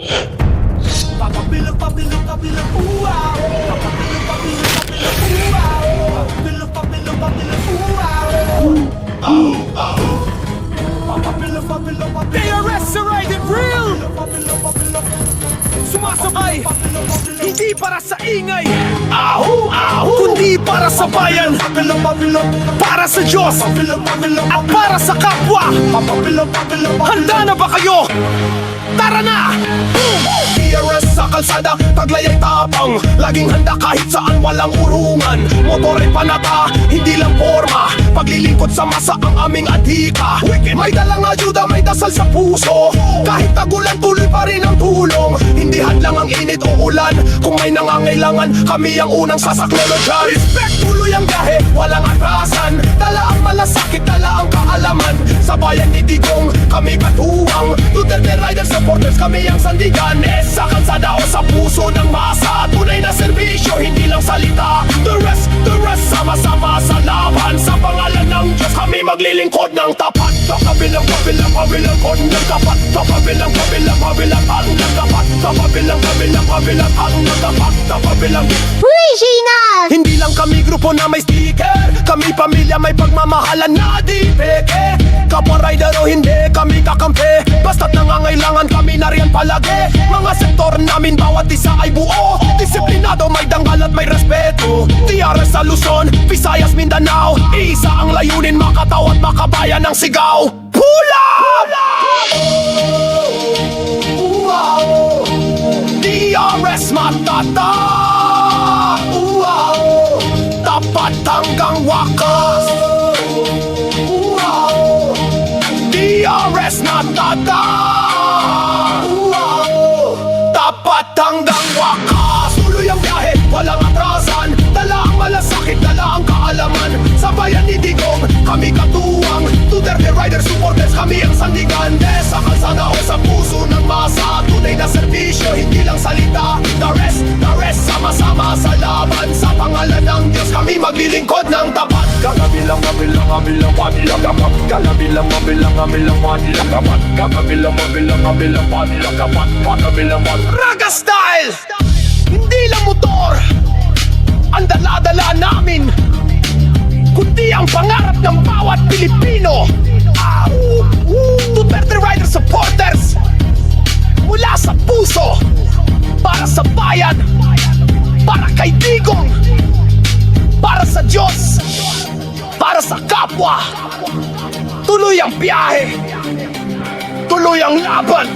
Papabilang, pabilang, pabilang, uwaw. Papabilang, pabilang, pabilang, uwaw. Papabilang, pabilang, pabilang, uwaw. Papabilang, pabilang, pabilang. DRS sa Ride and Reel! Papabilang, pabilang, Sumasabay, pabilang, pabilang. hindi para sa ingay, Ahu, ahu. kundi para sa bayan, Papabilang, pabilang, para sa Diyos, papabilang, pabilang, at para sa kapwa. papabilang, pabilang, Handa na ba kayo? Tara na! DRS sa kalsada, taglay ay tapang. Laging handa kahit saan, walang urungan. Motor ay panata, hindi lang forma. Paglilingkod sa masa ang aming adhika. May dalang ayuda, may dasal sa puso. Kahit tagulan, tuloy pa rin ang tulong. Hindi hadlang ang init o ulan. Kung may nangangailangan, kami ang unang sasaklolo dyan. Respect, tuloy ang biyahe, walang atrasan. Dala ang malasakit, dala ang kaalaman. Sa bayan ni Digong, kami katuwang. Duterte Riders supporters, kami ang sandigan. Sa kalsada o sa puso ng masa. Tunay na serbisyo, hindi lang salita. The rest, sama-sama sa laban. Sa pangalan ng Diyos, kami maglilingkod ng tapat. Sa kabilang, kabilang kod ng tapat. Sa kabilang, kabilang ang tapat. Sa kabilang, kabilang ang tapat. Sa kabilang. Regina! Hindi lang kami grupo na may sticker. Kami pamilya may pagmamahalan na di peke. Kapwa rider o hindi kami kakampi. Basta't nangangailangan kami na riyan palagi. Mga sektor namin bawat isa ay buo. Disiplinado, may dangal at may respeto. DRS sa Luzon, Visayas, Mindanao. Isa ang layunin, makataw at makabayan ng sigaw. Pula! DRS matata. Tapat hanggang wakas. DRS na tata. Tapat hanggang wakas. Tuloy ang biyahe, walang atrasan. Dala ang malasakit, dala ang kaalaman. Sa bayan ni Digong, kami katuwang. Duterte Riders supporters, kami ang sandigan. Sa kalsada o sa puso ng masa. Tunay na serbisyo, hindi lang salita. The rest, sama-sama sa laban. Sa pangalan ng Diyos, kami maglilingkod ng tapat. Kakabilang, kabilang, kapat. Kakabilang, kapat. Kakabilang, kapat. Raga style! Hindi lang motor ang dala-dala namin, kundi ang pangarap ng bawat Pilipino. Duterte Rider supporters, mula sa puso, para sa bayan, para kay Digong, para sa Diyos, para sa kapwa. Tuloy ang biyahe, tuloy ang laban.